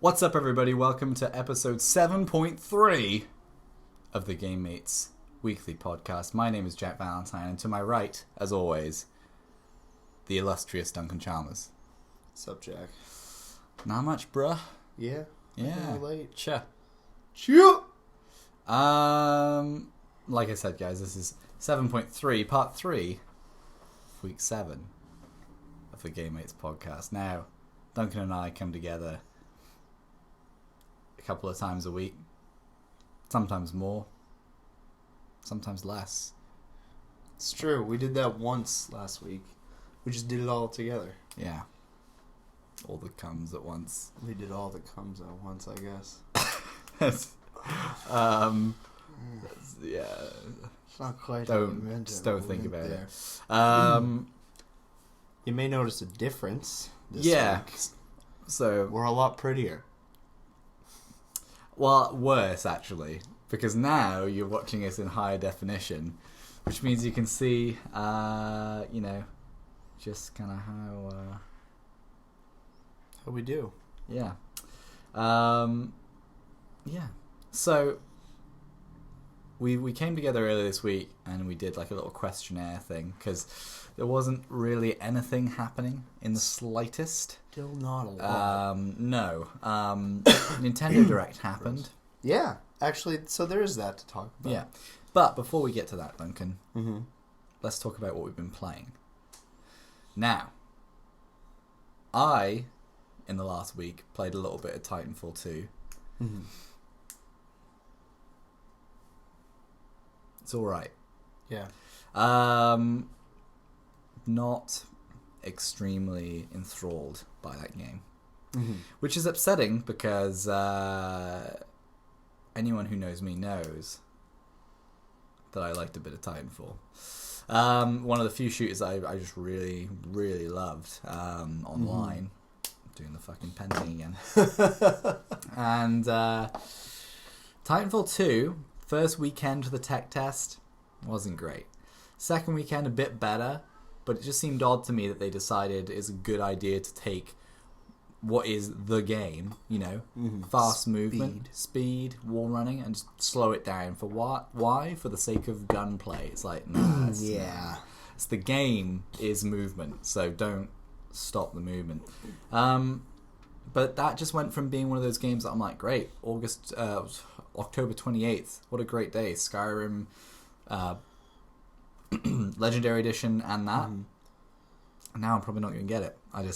What's up, everybody? Welcome to episode 7.3 of the M8s weekly podcast. My name is Jack Valentine, and to my right, as always, the illustrious Duncan Chalmers. What's up, Jack? Not much, bruh. Yeah. Late. Sure. Like I said, guys, this is 7.3, part 3, week 7 of the M8s podcast. Now, Duncan and I come together a couple of times a week, sometimes more, sometimes less. It's true. We did that once last week. We just did it all together. Yeah. All the comes at once. We did all the comes at once, I guess. Yeah. It's not quite don't think about it. You may notice a difference this week. So we're a lot prettier. Well, worse, actually. Because now you're watching us in higher definition, which means you can see, just kind of how we do. Yeah. So we came together earlier this week and we did like a little questionnaire thing because there wasn't really anything happening in the slightest. Still not a lot. No. Nintendo Direct happened. Yeah, actually, so there is that to talk about. Yeah. But before we get to that, Duncan, let's talk about what we've been playing. Now, I, in the last week, played a little bit of Titanfall 2. Mm-hmm. It's alright. Yeah. Not extremely enthralled by that game. Mm-hmm. Which is upsetting because anyone who knows me knows that I liked a bit of Titanfall. One of the few shooters I just really, really loved online. Doing the fucking painting again. And Titanfall 2, first weekend for the tech test, wasn't great. Second weekend, a bit better, but it just seemed odd to me that they decided it's a good idea to take what is the game, fast movement, speed, wall running, and just slow it down. For what? Why? For the sake of gunplay. It's like, nah. It's the game is movement, so don't stop the movement. But that just went from being one of those games that I'm like, great, October 28th, what a great day. Skyrim Legendary Edition and that. And now I'm probably not going to get it. I'm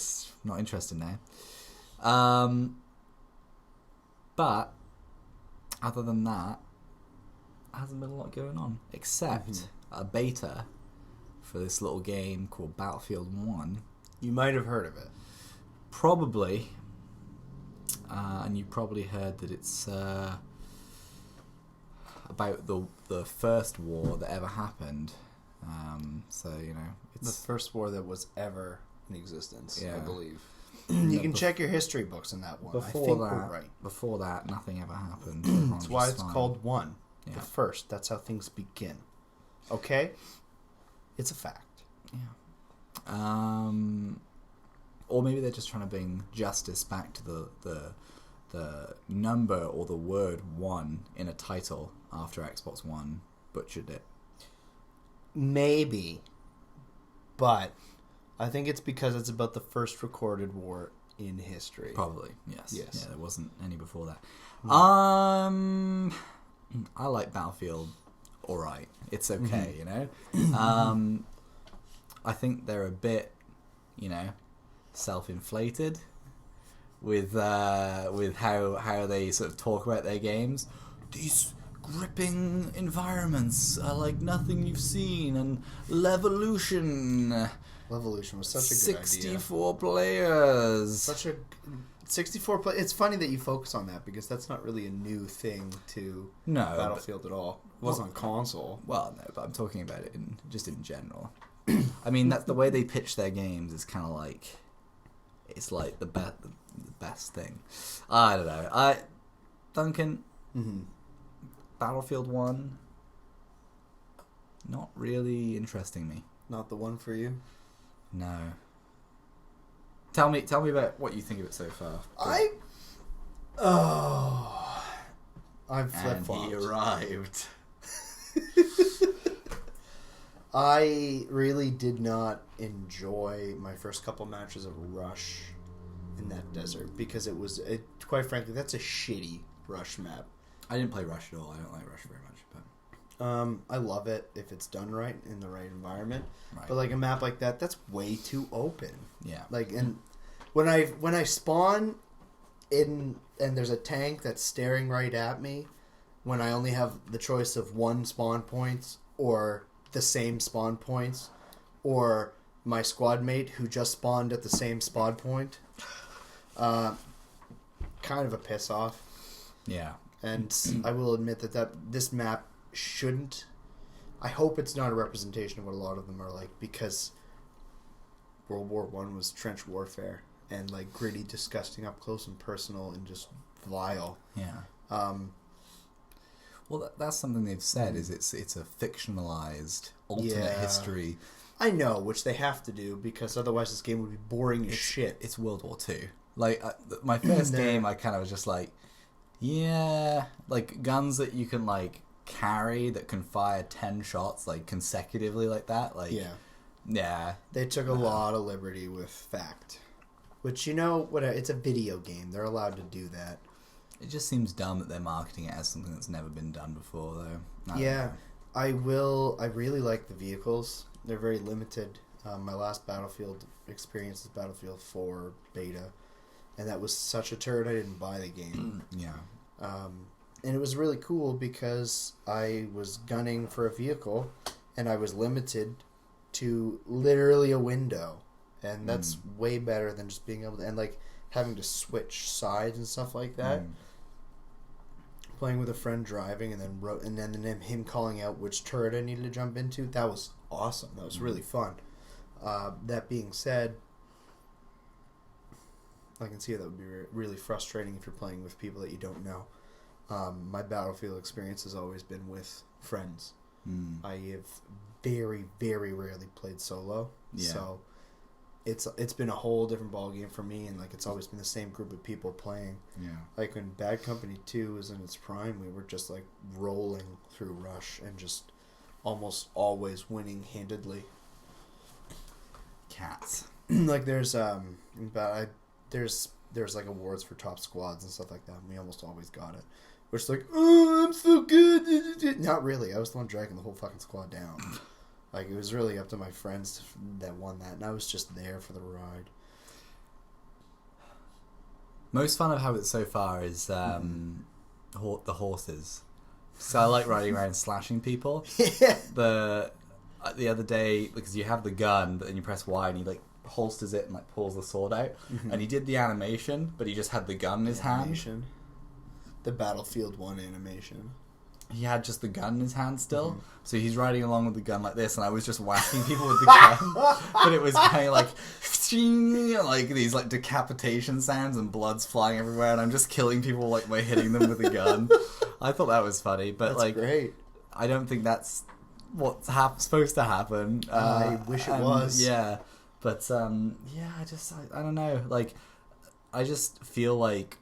not interested now. But other than that, there hasn't been a lot going on. Except a beta for this little game called Battlefield 1. You might have heard of it. Probably. And you probably heard that it's about the first war that ever happened. It's the first war that was ever in existence, yeah. I believe. You can check your history books on that one. I think we're right. Before that, nothing ever happened. That's why it's called one. Yeah. The first. That's how things begin. Okay? It's a fact. Yeah. Or maybe they're just trying to bring justice back to the number or the word 1 in a title after Xbox One butchered it. Maybe. But I think it's because it's about the first recorded war in history. Probably, yes. Yeah, there wasn't any before that. I like Battlefield alright. It's okay, I think they're a bit, self-inflated with how they sort of talk about their games. These gripping environments are like nothing you've seen, and Levolution. Levolution was such a good 64 players. Such a 64 play. It's funny that you focus on that because that's not really a new thing to Battlefield at all. It wasn't on console. Well, no, but I'm talking about it in general. I mean, that's the way they pitch their games is kind of like, it's like the best thing. I don't know. Duncan, Battlefield 1, not really interesting me. Not the one for you? No. Tell me about what you think of it so far. Oh, I've flip-flopped. And he arrived. I really did not enjoy my first couple matches of Rush in that desert because it was, quite frankly, that's a shitty Rush map. I didn't play Rush at all. I don't like Rush very much. But I love it if it's done right in the right environment. Right. But like a map like that, that's way too open. Yeah. Like, and when I spawn in and there's a tank that's staring right at me, when I only have the choice of one spawn points or the same spawn points, or my squad mate who just spawned at the same spawn point, kind of a piss off. Yeah. And I will admit that this map shouldn't. I hope it's not a representation of what a lot of them are like, because World War I was trench warfare and like gritty, disgusting, up close and personal, and just vile. Yeah. Well, that's something they've said, is it's a fictionalized alternate history. I know, which they have to do, because otherwise this game would be boring as shit. It's World War II. Like, my first game, I kind of was just like, yeah, like guns that you can like carry that can fire 10 shots like consecutively like that. Like, yeah. They took a lot of liberty with fact, which, you know, whatever. It's a video game. They're allowed to do that. It just seems dumb that they're marketing it as something that's never been done before, though. I really like the vehicles. They're very limited. My last Battlefield experience is Battlefield 4 beta, and that was such a turd I didn't buy the game. And it was really cool because I was gunning for a vehicle, and I was limited to literally a window, and that's way better than just being able to, and like having to switch sides and stuff like that. Playing with a friend driving, and then him calling out which turret I needed to jump into. That was awesome. That was really fun. That being said, I can see that would be really frustrating if you're playing with people that you don't know. My Battlefield experience has always been with friends. I have very, very rarely played solo. So it's been a whole different ballgame for me, and like it's always been the same group of people playing. Like when Bad Company 2 was in its prime, we were just like rolling through Rush and just almost always winning handedly. Cats. Like there's like awards for top squads and stuff like that, and we almost always got it. Which is like, oh, I'm so good. Not really. I was the one dragging the whole fucking squad down. Like, it was really up to my friends that won that, and I was just there for the ride. Most fun I've had with it so far is the horses. So I like riding around and slashing people. The other day, because you have the gun, but then you press Y and he like holsters it and like pulls the sword out. And he did the animation, but he just had the gun in his hand. The Battlefield 1 animation. He had just the gun in his hand still, so he's riding along with the gun like this, and I was just whacking people with the gun, but it was kind of like these like decapitation sounds and blood's flying everywhere, and I'm just killing people like by hitting them with the gun. I thought that was funny, but that's great. I don't think that's what's supposed to happen. I wish it was. Yeah, but I don't know. Like, I just feel like,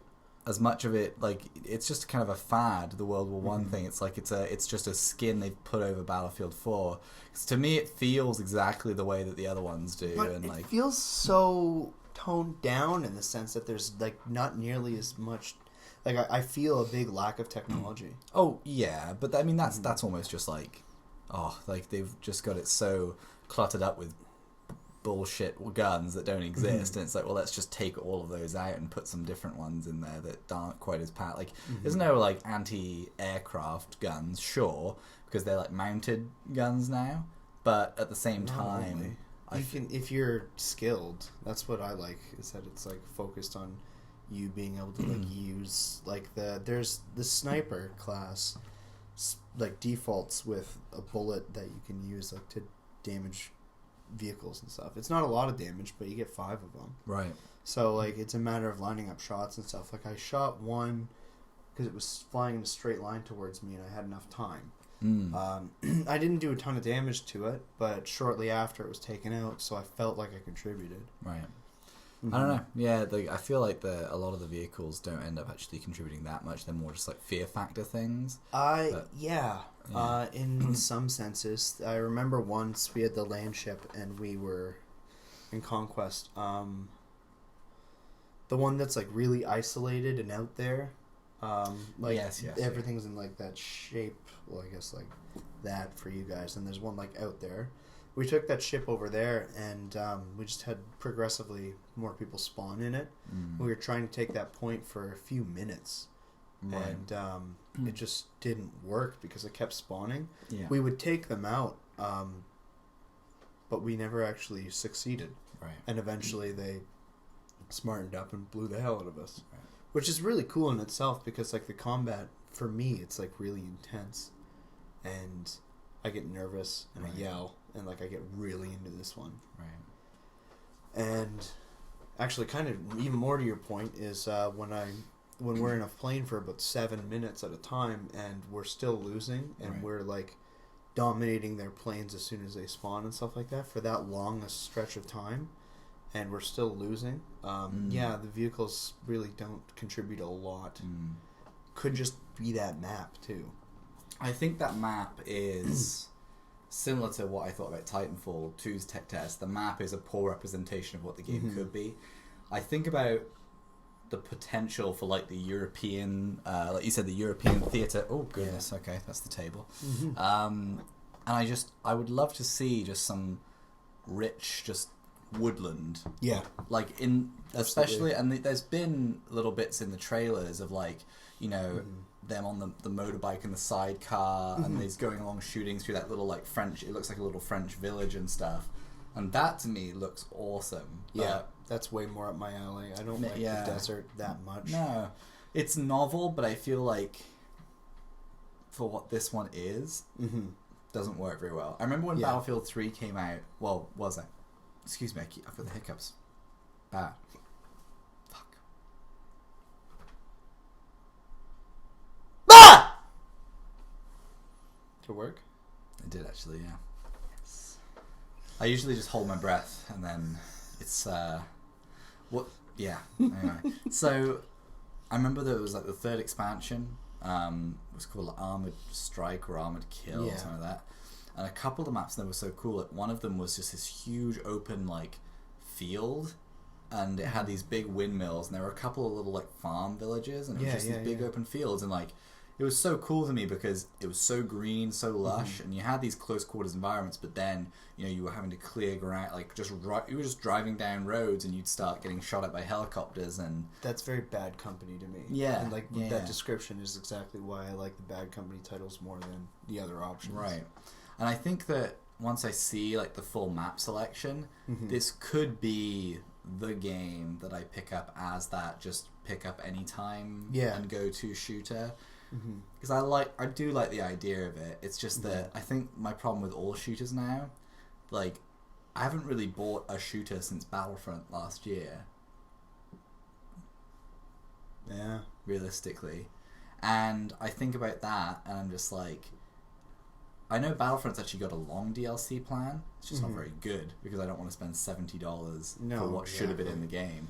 as much of it, like, it's just kind of a fad, the World War One thing. It's like it's just a skin they've put over Battlefield 4. 'Cause to me, it feels exactly the way that the other ones do. But and it feels so toned down in the sense that there's like not nearly as much. Like I feel a big lack of technology. Oh yeah, but I mean that's almost just like, like they've just got it so cluttered up with bullshit guns that don't exist, and it's like, well, let's just take all of those out and put some different ones in there that aren't quite as like there's no like anti-aircraft guns, sure, because they're like mounted guns now, but at the same time if you're skilled, that's what I like, is that it's like focused on you being able to like use like there's the sniper class like defaults with a bullet that you can use like to damage vehicles and stuff. It's not a lot of damage, but you get 5 of them. Right. So like it's a matter of lining up shots and stuff. Like I shot one because it was flying in a straight line towards me and I had enough time. I didn't do a ton of damage to it, but shortly after it was taken out, so I felt like I contributed. Right. I don't know. Yeah, I feel like a lot of the vehicles don't end up actually contributing that much. They're more just like fear factor things. In some senses. I remember once we had the land ship and we were in Conquest. The one that's like really isolated and out there. Yes, everything's in like that shape. Well, I guess like that for you guys. And there's one like out there. We took that ship over there, and we just had progressively more people spawn in it. We were trying to take that point for a few minutes, and it just didn't work because it kept spawning. Yeah. We would take them out, but we never actually succeeded. Right. And eventually they smartened up and blew the hell out of us, which is really cool in itself because like the combat, for me, it's like really intense, and I get nervous and I yell. And like I get really into this one, right? And actually, kind of even more to your point is when we're in a plane for about 7 minutes at a time, and we're still losing, and we're like dominating their planes as soon as they spawn and stuff like that for that long a stretch of time, and we're still losing. Yeah, the vehicles really don't contribute a lot. Could just be that map too. I think that map is. Similar to what I thought about Titanfall 2's tech test, the map is a poor representation of what the game could be. I think about the potential for like the European, like you said, the European theatre. Oh goodness, okay, that's the table. And I would love to see just some rich, just woodland. Yeah, like especially, and there's been little bits in the trailers of like, you know. Them on the motorbike and the sidecar, and he's going along shooting through that little like French. It looks like a little French village and stuff, and that to me looks awesome. Yeah, that's way more up my alley. I don't like the desert that much. No, it's novel, but I feel like for what this one is, doesn't work very well. I remember when Battlefield 3 came out. Well, was it? Excuse me, I've got the hiccups. Bad. To work? I did actually, yeah. Yes. I usually just hold my breath and then it's anyway. So I remember there was like the third expansion, it was called like Armored Strike or Armored Kill or something like that. And a couple of the maps there were so cool. Like one of them was just this huge open like field, and it had these big windmills, and there were a couple of little like farm villages, and it was just these big open fields, and like it was so cool to me because it was so green, so lush, and you had these close quarters environments. But then, you know, you were having to clear ground, like you were just driving down roads, and you'd start getting shot at by helicopters, and that's very Bad Company to me. Yeah, and like that description is exactly why I like the Bad Company titles more than the other options. Right, and I think that once I see like the full map selection, this could be the game that I pick up as that just pick up anytime and go to shooter. Because I do like the idea of it. It's just that I think my problem with all shooters now, like I haven't really bought a shooter since Battlefront last year. Yeah, realistically, and I think about that, and I'm just like, I know Battlefront's actually got a long DLC plan. It's just not very good because I don't want to spend $70 for what should have been in the game.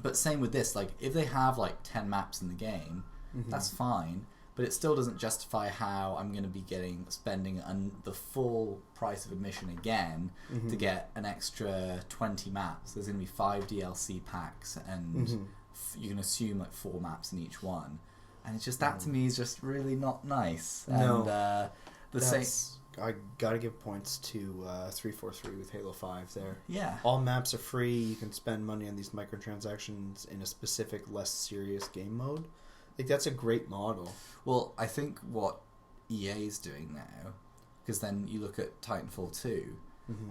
But same with this, like if they have like 10 maps in the game, that's fine, but it still doesn't justify how I'm going to be spending the full price of admission again to get an extra 20 maps. There's going to be 5 DLC packs, and you can assume like 4 maps in each one, and it's just that to me is just really not nice. And I gotta give points to 343 with Halo 5 there. Yeah. All maps are free. You can spend money on these microtransactions in a specific, less serious game mode. Like, that's a great model. Well, I think what EA is doing now, because then you look at Titanfall 2,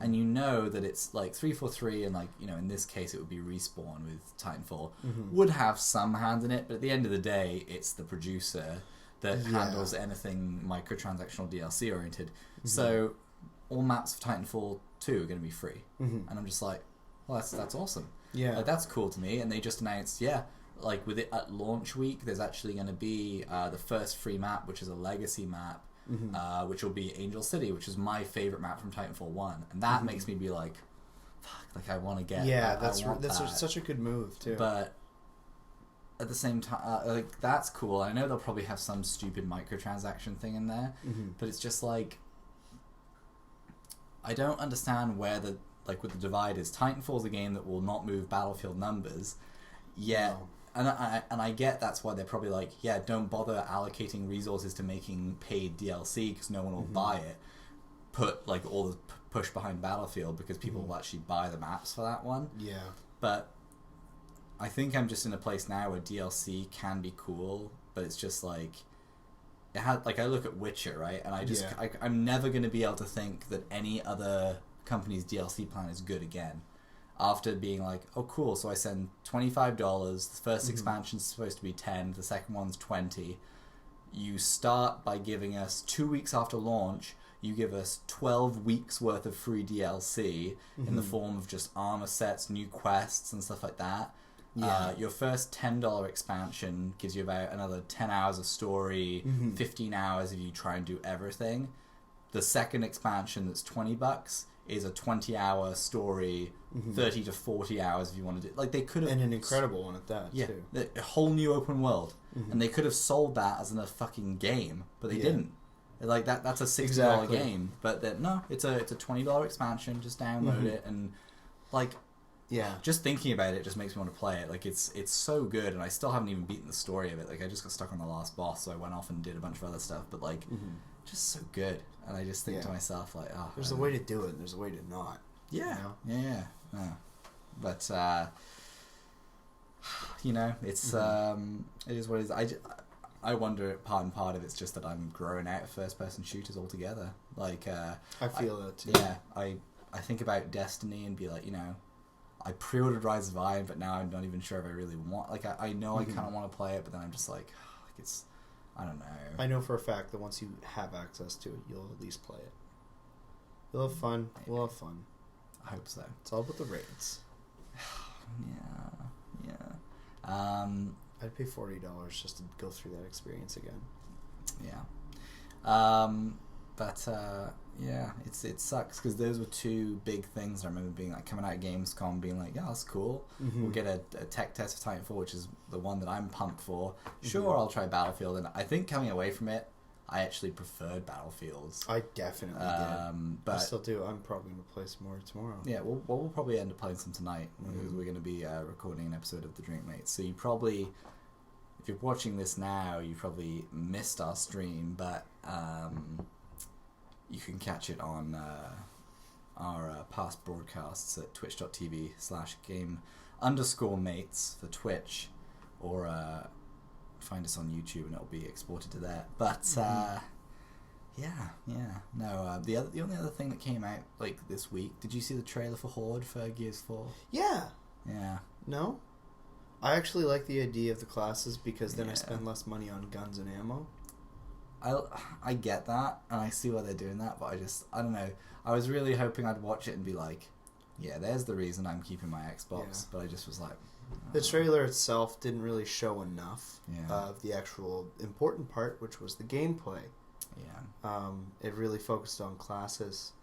and you know that it's like 343, and like, you know, in this case it would be Respawn with Titanfall, would have some hand in it, but at the end of the day, it's the producer that handles anything microtransactional DLC oriented. So all maps of Titanfall 2 are going to be free. And I'm just like, well, that's awesome. Yeah. Like, that's cool to me. And they just announced, like with it at launch week, there's actually going to be the first free map, which is a legacy map, which will be Angel City, which is my favorite map from Titanfall 1. And that makes me be like, fuck, like I want to get. Yeah, that's such a good move too. But at the same time, like that's cool. I know they'll probably have some stupid microtransaction thing in there, but it's just like I don't understand where the like with the divide is. Titanfall's a game that will not move Battlefield numbers, yet. No. And I get that's why they're probably like, yeah, don't bother allocating resources to making paid DLC because no one will buy it. Put like all the push behind Battlefield because people will actually buy the maps for that one. Yeah. But I think I'm just in a place now where DLC can be cool, but it's just like it had like I look at Witcher, right, and I just I'm never going to be able to think that any other company's DLC plan is good again. After being like, oh cool, so I send $25, the first expansion's supposed to be 10, the second one's 20. You start by giving us 2 weeks after launch, you give us 12 weeks worth of free DLC in the form of just armor sets, new quests and stuff like that. Yeah. Your first $10 expansion gives you about another 10 hours of story, 15 hours if you try and do everything. The second expansion that's $20 is a 20-hour story, 30 to 40 hours if you want to do. Like they could have, and an incredible one at that. Yeah, too. A whole new open world, and they could have sold that as a fucking game, but they didn't. Like that's a $60 game, but no, it's a $20 expansion. Just download it and like. Yeah, just thinking about it just makes me want to play it. Like it's so good, and I still haven't even beaten the story of it. Like I just got stuck on the last boss, so I went off and did a bunch of other stuff. But like, just so good, and I just think to myself like, oh, there's a way to do it, and there's a way to not. Yeah, you know? yeah. But you know, it's it is what it is. I wonder part of it's just that I'm growing out of first person shooters altogether. Like I feel that too. Yeah, I think about Destiny and be like, you know. I pre-ordered Rise of Iron, but now I'm not even sure if I really want. Like, I know I kind of want to play it, but then I'm just like it's. I don't know. I know for a fact that once you have access to it, you'll at least play it. You'll have fun. Maybe. We'll have fun. I hope so. It's all about the rates. Yeah. I'd pay $40 just to go through that experience again. Yeah. But yeah, it sucks because those were two big things. I remember being like coming out of Gamescom, being like, "Yeah, that's cool. We'll get a tech test for Titanfall, which is the one that I'm pumped for. Sure, I'll try Battlefield." And I think coming away from it, I actually preferred Battlefields. I definitely did. But I still do. I'm probably gonna play some more tomorrow. Yeah, we'll probably end up playing some tonight because we're going to be recording an episode of The Drink Mates. So you probably, if you're watching this now, you probably missed our stream, but. You can catch it on our past broadcasts at twitch.tv/game_mates for Twitch, or find us on YouTube and it'll be exported to there. But no. The only other thing that came out like this week. Did you see the trailer for Horde for Gears 4? Yeah. Yeah. No. I actually like the idea of the classes because then I spend less money on guns and ammo. I get that, and I see why they're doing that, but I don't know. I was really hoping I'd watch it and be like, yeah, there's the reason I'm keeping my Xbox, but I just was like... The trailer itself didn't really show enough of the actual important part, which was the gameplay. Yeah. It really focused on classes,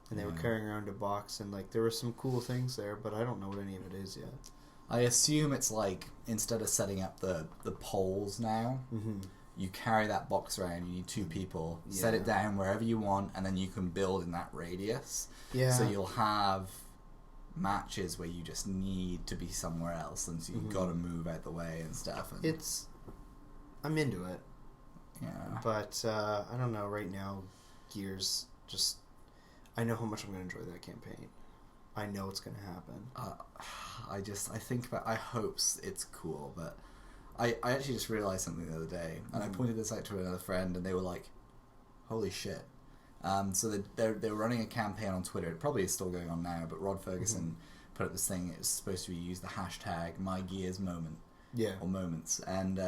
and they were carrying around a box, and like there were some cool things there, but I don't know what any of it is yet. I assume it's like, instead of setting up the poles now... You carry that box around, you need 2 people, set it down wherever you want, and then you can build in that radius. Yeah. So you'll have matches where you just need to be somewhere else, and so you've got to move out the way and stuff. And I'm into it. Yeah. But, I don't know, right now, Gears, I know how much I'm going to enjoy that campaign. I know it's going to happen. I hope it's cool, but... I actually just realised something the other day, and I pointed this out to another friend, and they were like, holy shit. So they were running a campaign on Twitter. It probably is still going on now, but Rod Ferguson put up this thing. It was supposed to be use the hashtag #MyGearsMoment. Yeah. Or moments, and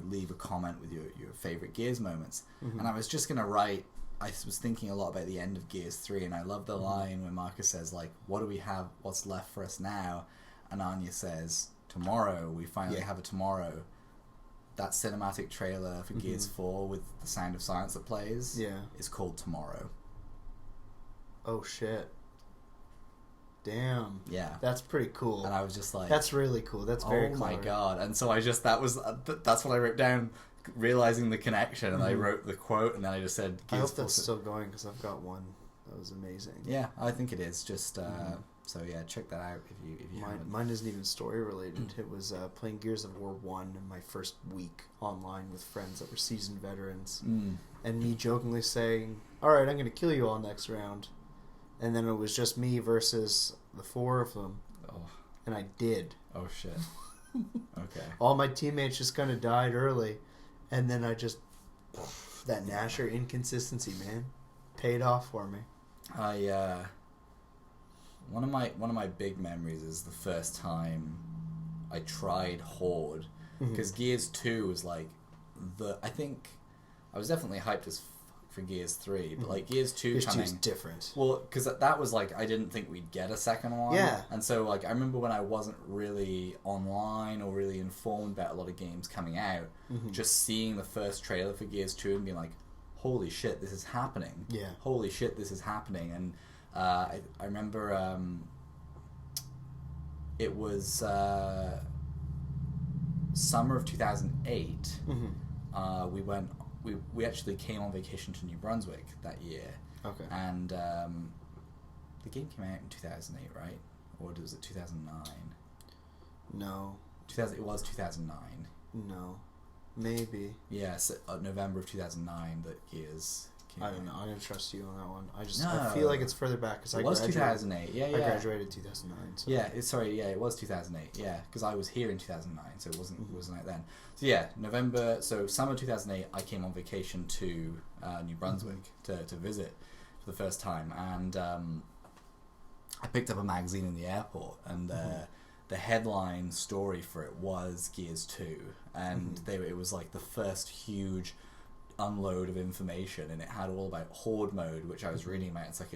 leave a comment with your favourite Gears moments. And I was just going to write, I was thinking a lot about the end of Gears 3, and I love the line where Marcus says, like, what do we have, what's left for us now? And Anya says... Tomorrow, we finally have a tomorrow. That cinematic trailer for Gears 4 with the Sound of Silence that plays is called Tomorrow. Oh shit. Damn. Yeah. That's pretty cool. And I was just like... That's really cool. That's very oh clever. my god. And so that's what I wrote down, realizing the connection, and I wrote the quote, and then I just said... I hope that's still going, because I've got one that was amazing. Yeah, I think it is. Just... So yeah, check that out if you haven't. Mine isn't even story related. It was playing Gears of War 1 in my first week online with friends that were seasoned veterans. And me jokingly saying, alright, I'm going to kill you all next round. And then it was just me versus the 4 of them. Oh. And I did. Oh shit. Okay. All my teammates just kind of died early. And then I just... that Nasher inconsistency, man. Paid off for me. One of my big memories is the first time I tried Horde, because Gears 2 was like I think I was definitely hyped as fuck for Gears 3, but like Gears 2 Gears coming... 2's different. Well, because that was like, I didn't think we'd get a second one. Yeah. And so like, I remember when I wasn't really online or really informed about a lot of games coming out, just seeing the first trailer for Gears 2 and being like, holy shit, this is happening. Yeah. Holy shit, this is happening. And I remember it was summer of 2008. We actually came on vacation to New Brunswick that year. Okay. And the game came out in 2008, right? Or was it 2009? No. It was 2009. No. Maybe. Yeah, so, November of 2009 that Gears came I don't know. out. I'm going to trust you on that one. No. I feel like it's further back because It was 2008, yeah. I graduated in 2009. So. Yeah, it was 2008, yeah, because I was here in 2009, so it wasn't out then. So yeah, summer 2008, I came on vacation to New Brunswick to visit for the first time, and I picked up a magazine in the airport, and the headline story for it was Gears 2, and it was like the first huge unload of information, and it had all about Horde mode, which I was reading about. It's like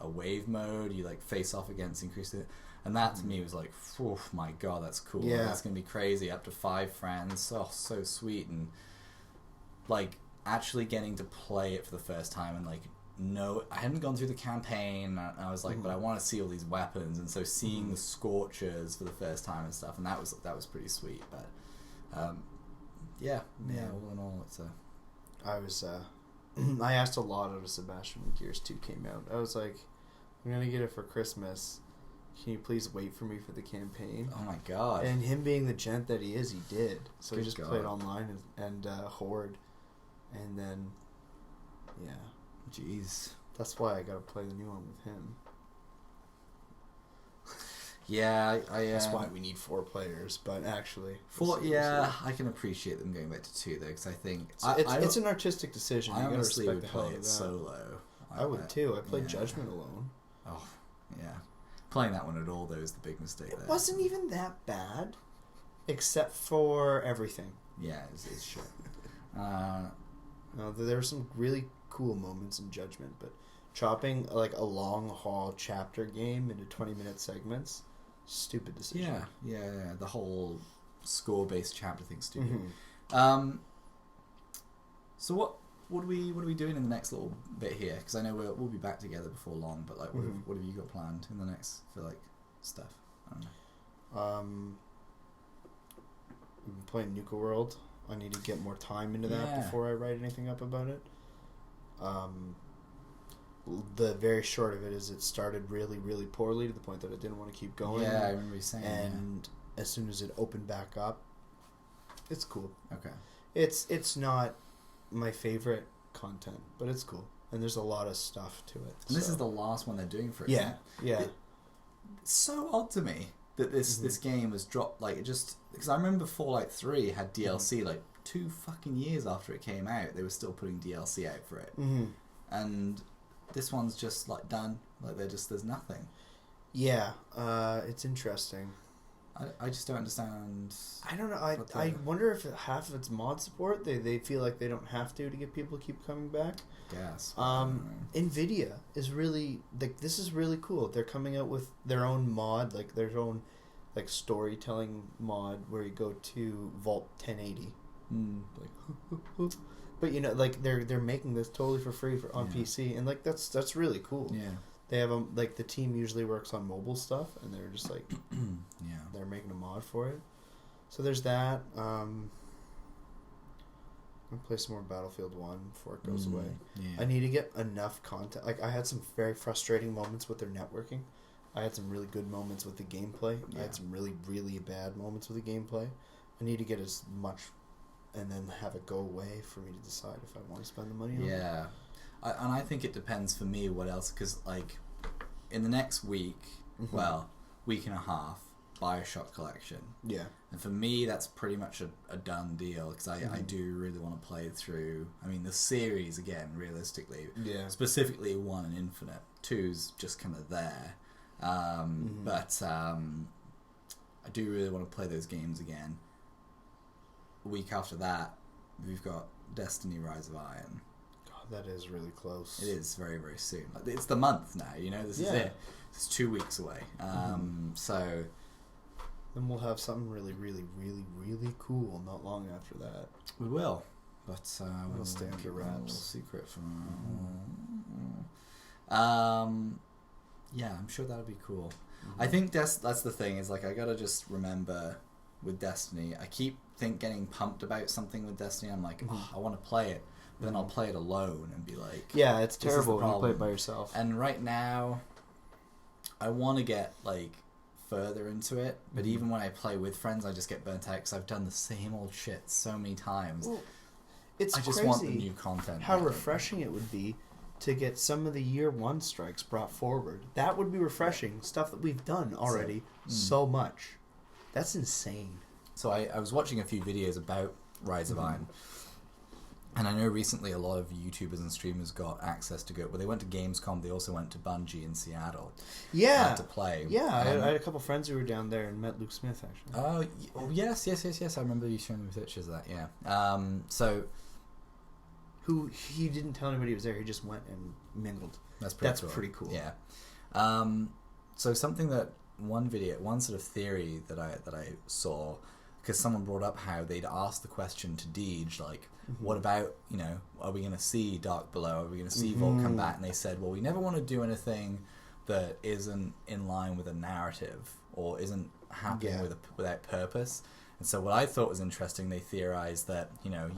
a wave mode. You like face off against increasing it, and that to me was like, oh my god, that's cool. Yeah, that's gonna be crazy. Up to 5 friends. Oh, so sweet. And like actually getting to play it for the first time, and like I hadn't gone through the campaign. And I was like, but I want to see all these weapons, and so seeing the Scorchers for the first time and stuff, and that was pretty sweet. But all in all, it's a... I asked a lot out of Sebastian when Gears 2 came out. I was like, I'm going to get it for Christmas. Can you please wait for me for the campaign? Oh my god. And him being the gent that he is, he did. So he just God. played online and Horde. And then, yeah. Jeez. That's why I got to play the new one with him. Yeah, That's why we need 4 players, but actually... I can appreciate them going back to 2, though, because I think... It's an artistic decision. I you honestly would play it that. solo. I would too. I played Judgment alone. Oh, yeah. Playing that one at all, though, is the big mistake there. It wasn't even that bad, except for everything. Yeah, it's shit. No, there were some really cool moments in Judgment, but chopping like a long haul chapter game into 20-minute segments... Stupid decision. Yeah. The whole score-based chapter thing's stupid. So what are we doing in the next little bit here? Because I know we'll be back together before long. But like, what have you got planned in the next for like stuff? I don't know. We've been playing Nuka World. I need to get more time into that before I write anything up about it. The very short of it is it started really, really poorly to the point that I didn't want to keep going. Yeah, I remember you saying. And as soon as it opened back up, it's cool. Okay. It's not my favorite content, but it's cool. And there's a lot of stuff to it. And this is the last one they're doing for it. Yeah, yeah. It's so odd to me that this game was dropped, like, just... Because I remember Fallout 3 had DLC, like, 2 fucking years after it came out. They were still putting DLC out for it. And... this one's just like done. Like there's nothing. Yeah, it's interesting. I just don't understand. I don't know. I wonder if half of it's mod support. They feel like they don't have to get people to keep coming back. Yes. Nvidia is really like this is really cool. They're coming out with their own mod, like their own like storytelling mod where you go to Vault 1080. But you know, like they're making this totally for free on PC, and like that's really cool. Yeah. They have like the team usually works on mobile stuff, and they're just like, Yeah. they're making a mod for it. So there's that. I'm gonna play some more Battlefield 1 before it goes away. Yeah. I need to get enough content. Like, I had some very frustrating moments with their networking. I had some really good moments with the gameplay. I had some really, really bad moments with the gameplay. I need to get as much and then have it go away for me to decide if I want to spend the money on it. Yeah. And I think it depends for me what else, because, like, in the next week, week and a half, Bioshock Collection. Yeah. And for me, that's pretty much a done deal, because I do really want to play through, I mean, the series again, realistically. Yeah. Specifically 1 and Infinite. 2's just kind of there. But I do really want to play those games again. A week after that, we've got Destiny Rise of Iron. That is really close. It is very, very soon. Like, it's the month now, you know, this is it. It's 2 weeks away. So then we'll have something really, really, really, really cool not long after that. we will. But we'll stay under wraps. Secret from yeah, I'm sure that'll be cool. I think that's the thing, is like I gotta just remember with Destiny, I keep getting pumped about something with Destiny. I'm like, I want to play it. Then I'll play it alone and be like, yeah, it's this is the terrible when you play problem. it by yourself. And right now, I want to get like further into it, but even when I play with friends, I just get burnt out because I've done the same old shit so many times. Well, it's I just crazy want the new content. how refreshing it would be to get some of the year 1 strikes brought forward. That would be refreshing. Stuff that we've done already so much. That's insane. So I was watching a few videos about Rise of Iron. And I know recently a lot of YouTubers and streamers got access to go. Well, they went to Gamescom. They also went to Bungie in Seattle. Yeah. To play. Yeah, I had a couple friends who were down there and met Luke Smith, actually. Oh, yes. I remember you showing me pictures of that, yeah. So... Who, he didn't tell anybody he was there. He just went and mingled. That's pretty cool. Yeah. So something that one sort of theory that I saw, because someone brought up how they'd asked the question to Deej, like, what about, you know, are we going to see Dark Below? Are we going to see Vault come back? And they said, well, we never want to do anything that isn't in line with a narrative or isn't happening without purpose. And so what I thought was interesting, they theorized that, you know,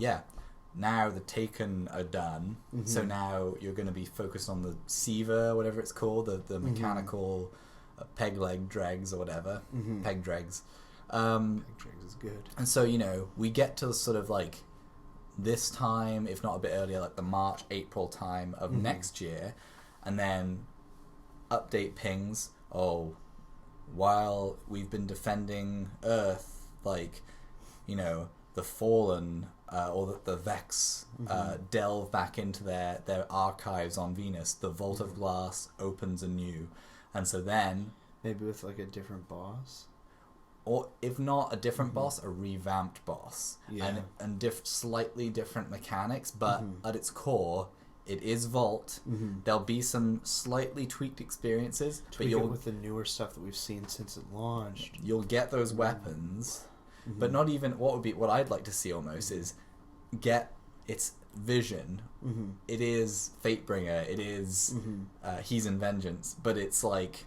now the Taken are done, so now you're going to be focused on the Siva, whatever it's called, the mechanical peg leg dregs or whatever, peg dregs. Peg dregs is good. And so, you know, we get to sort of like this time, if not a bit earlier, like the March, April time of next year, and then update pings, while we've been defending Earth, like, you know, the Fallen or the Vex delve back into their archives on Venus, the Vault of Glass opens anew. And so then... Maybe with like a different boss? Or if not a different boss, a revamped boss. Yeah. And slightly different mechanics, but at its core, it is Vault. There'll be some slightly tweaked experiences. Tweak it with the newer stuff that we've seen since it launched. You'll get those weapons... But not even what I'd like to see almost is get its vision. It is Fatebringer. It is He's in Vengeance, but it's like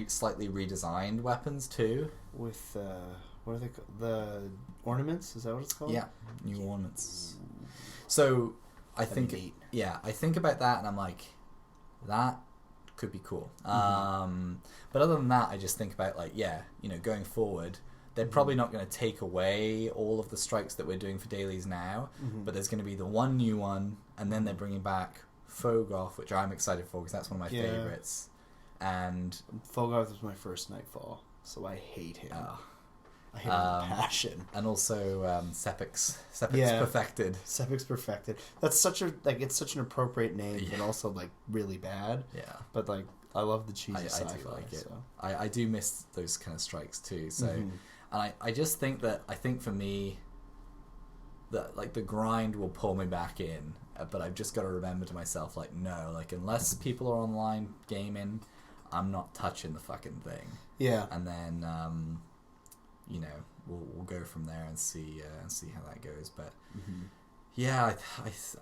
slightly redesigned weapons too. With what are they called? The ornaments? Is that what it's called? Yeah, new ornaments. So I think about that and I'm like, that could be cool. But other than that, I just think about like, you know, going forward. They're probably not going to take away all of the strikes that we're doing for dailies now, but there's going to be the one new one, and then they're bringing back Fogoth, which I'm excited for because that's one of my favorites. And Fogoth was my first Nightfall, so I hate him. I hate him with passion. And also Sepix Perfected. Sepix Perfected. That's such it's such an appropriate name, but also like really bad. Yeah. But like I love the cheesy sci-fi. I do like it. So. I do miss those kind of strikes too. So. And I just think for me that like the grind will pull me back in, but I've just got to remember to myself like, no, like unless people are online gaming, I'm not touching the fucking thing. Yeah. And then you know, we'll go from there and see how that goes. But yeah,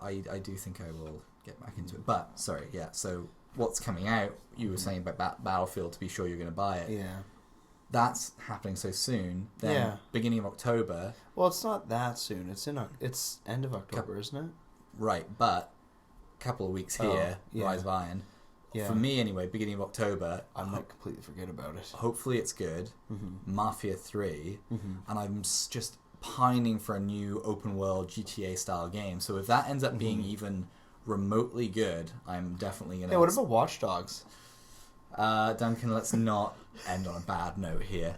I do think I will get back into it. But sorry, yeah. So what's coming out, you were saying about Battlefield to be sure you're going to buy it. Yeah. That's happening so soon. Then beginning of October. Well, it's not that soon. It's end of October, isn't it? Right, but a couple of weeks here, Rise of Iron. Yeah. For me, anyway, beginning of October. I might completely forget about it. Hopefully it's good. Mafia 3. And I'm just pining for a new open world GTA style game. So if that ends up being even remotely good, I'm definitely going to... Hey, what about Watch Dogs? Duncan, let's not end on a bad note here.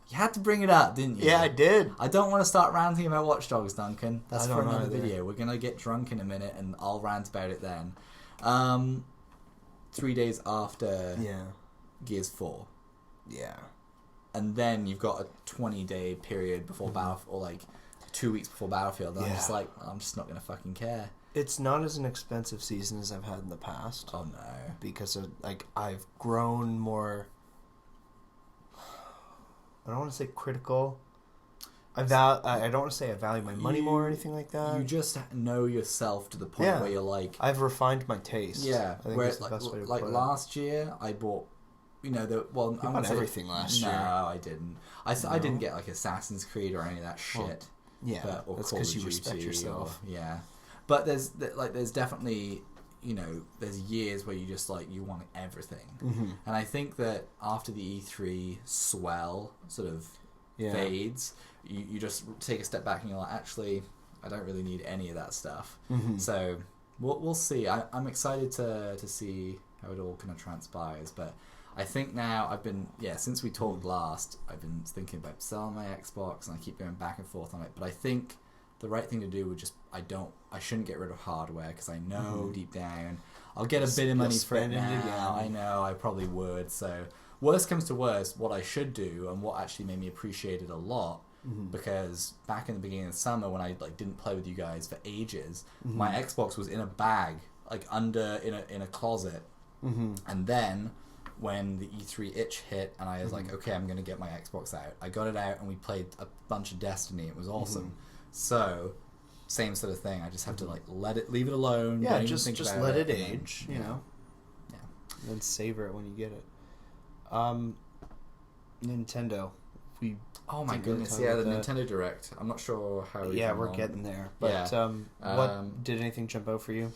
You had to bring it up, didn't you? Yeah, I did. I don't want to start ranting about Watch Dogs, Duncan. That's for another video. We're going to get drunk in a minute and I'll rant about it then. 3 days after Gears 4. Yeah. And then you've got a 20-day period before Battlefield, or like 2 weeks before Battlefield. And I'm just like, I'm just not going to fucking care. It's not as an expensive season as I've had in the past. Oh, no. Because I've grown more... I don't want to say critical. I don't want to say I value my money more or anything like that. You just know yourself to the point where you're like... I've refined my taste. Yeah. I think that's the best way to put it. Last year, I bought... You bought everything last year. No, I didn't. I didn't get like Assassin's Creed or any of that shit. Well, that's because you respect yourself. But there's definitely... there's years where you just you want everything. And I think that after the E3 swell sort of fades, you just take a step back and you're like, actually, I don't really need any of that stuff. So we'll see. I'm excited to see how it all kind of transpires. But I think now I've been, since we talked last, I've been thinking about selling my Xbox and I keep going back and forth on it. But I think the right thing to do would just, I shouldn't get rid of hardware because I know deep down I'll get a bit of money for it now. I know I probably would. So worst comes to worst, what I should do and what actually made me appreciate it a lot, because back in the beginning of the summer when I didn't play with you guys for ages, my Xbox was in a bag under in a closet, and then when the E3 itch hit and I was like, okay, I'm gonna get my Xbox out. I got it out and we played a bunch of Destiny. It was awesome. So, same sort of thing. I just have to leave it alone. Yeah, just let it age. You know. Yeah. And then savor it when you get it. Nintendo. Oh my goodness! Yeah, the Nintendo Direct. I'm not sure how. We're getting there. But what did anything jump out for you?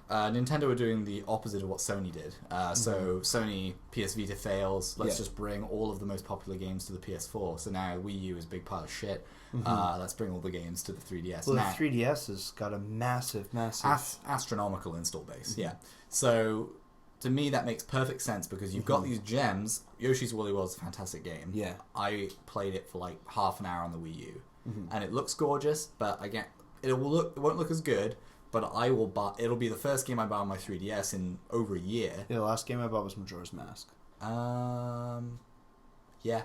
Nintendo were doing the opposite of what Sony did. So Sony PS Vita fails. Let's just bring all of the most popular games to the PS4. So now Wii U is a big pile of shit. Let's bring all the games to the 3DS. Well, the 3DS has got a massive astronomical install base. Yeah. So to me that makes perfect sense because you've got these gems. Yoshi's Woolly World's a fantastic game. Yeah. I played it for half an hour on the Wii U, and it looks gorgeous. But again, it won't look as good. But I will buy. It'll be the first game I buy on my 3DS in over a year. Yeah, the last game I bought was Majora's Mask. Yeah.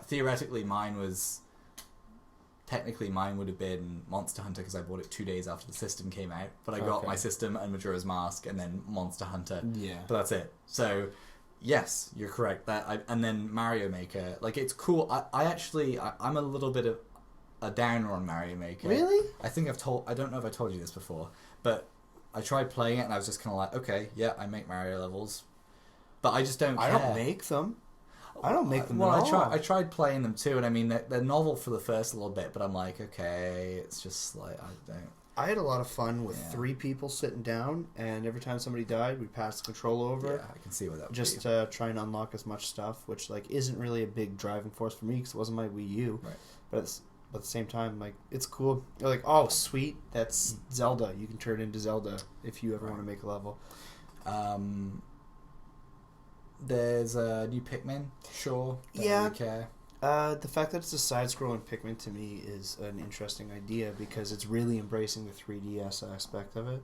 Theoretically, mine would have been Monster Hunter because I bought it 2 days after the system came out. But I got my system and Majora's Mask and then Monster Hunter. Yeah. But that's it. So, yes, you're correct. And then Mario Maker. It's cool. I'm a little bit of a downer on Mario Maker. Really? I don't know if I told you this before, but I tried playing it and I was just kind of like, okay, yeah, I make Mario levels, but I just don't care. I don't make them. I don't make them at all. I tried playing them too, and I mean, they're novel for the first little bit, but I'm like, okay, it's just I don't... I had a lot of fun with 3 people sitting down, and every time somebody died, we'd pass the control over. Yeah, I can see what that would just be. Try and unlock as much stuff, which isn't really a big driving force for me because it wasn't my Wii U. Right. But at the same time, it's cool. You're like, oh, sweet, that's Zelda. You can turn it into Zelda if you ever want to make a level. There's a new Pikmin, sure. Don't really care. The fact that it's a side-scrolling Pikmin to me is an interesting idea because it's really embracing the 3DS aspect of it.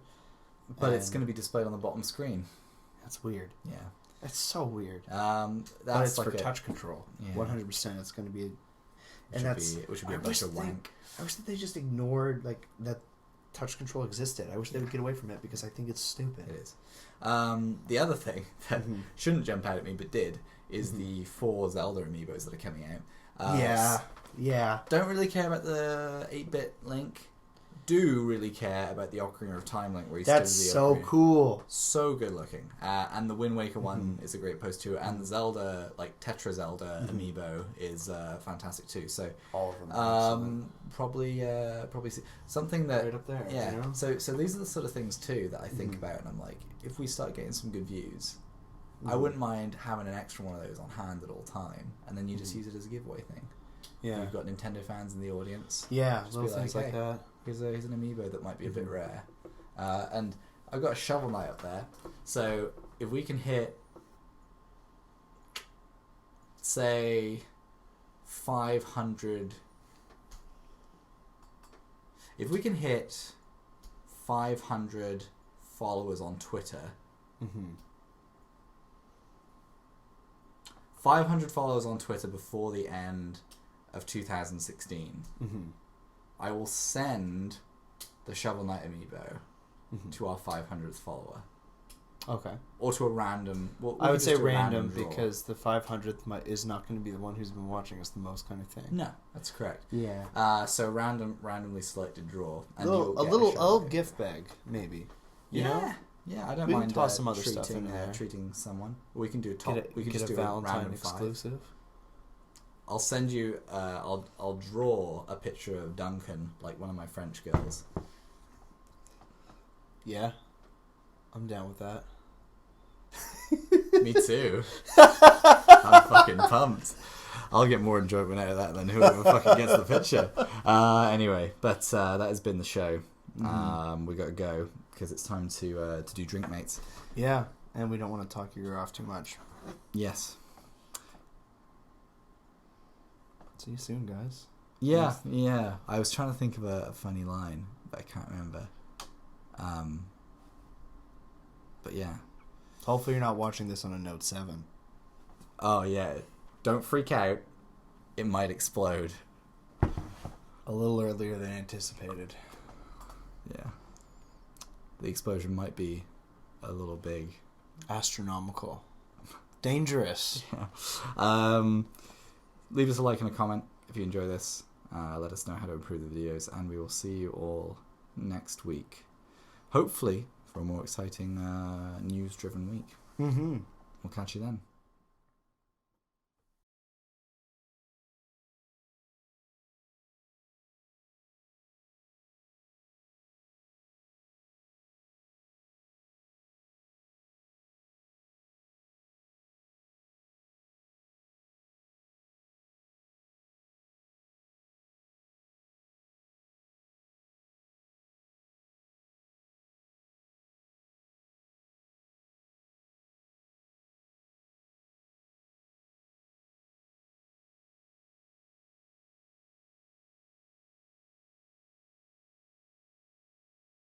But it's going to be displayed on the bottom screen. That's weird. Yeah. That's so weird. But it's for touch control. 100%. It's going to be... Which would be a bunch of wank. I wish that they just ignored that touch control existed. I wish they would get away from it because I think it's stupid. It is. The other thing that shouldn't jump out at me but did is the 4 Zelda amiibos that are coming Yeah. Don't really care about the 8-bit Link. Do really care about the Ocarina of Time Link, where he That's stood the so Ocarina. cool. So good looking. And the Wind Waker one is a great post too. And the Zelda, like Tetra Zelda amiibo is fantastic too. So all of them. probably something that Right up there. Yeah. You know? So these are the sort of things too that I think about, and I'm like, if we start getting some good views, I wouldn't mind having an extra one of those on hand at all time, and then you just use it as a giveaway thing. Yeah. You've got Nintendo fans in the audience. Yeah, just little things like that. Here's an amiibo that might be a bit rare. And I've got a Shovel Knight up there. So if we can hit, say, 500... If we can hit 500 followers on Twitter... 500 followers on Twitter before the end of 2016... I will send the Shovel Knight amiibo to our 500th follower. Okay. Or to a random... I would say random because the 500th is not going to be the one who's been watching us the most kind of thing. No, that's correct. Yeah. So randomly selected draw. And a little gift bag, maybe. You know? Yeah, I don't we mind can toss some other stuff in there. Treating someone. We can do we can just do a Valentine exclusive. 5. I'll send you. I'll draw a picture of Duncan, like one of my French girls. Yeah, I'm down with that. Me too. I'm fucking pumped. I'll get more enjoyment out of that than whoever fucking gets the picture. Anyway, but that has been the show. We got to go because it's time to do Drink Mates. Yeah, and we don't want to talk your ear off too much. Yes. See you soon, guys. Yeah. I was trying to think of a funny line, but I can't remember. But yeah. Hopefully you're not watching this on a Note 7. Oh, yeah. Don't freak out. It might explode. A little earlier than anticipated. Yeah. The explosion might be a little big. Astronomical. Dangerous. Yeah. Leave us a like and a comment if you enjoy this. Let us know how to improve the videos, and we will see you all next week. Hopefully for a more exciting news-driven week. We'll catch you then.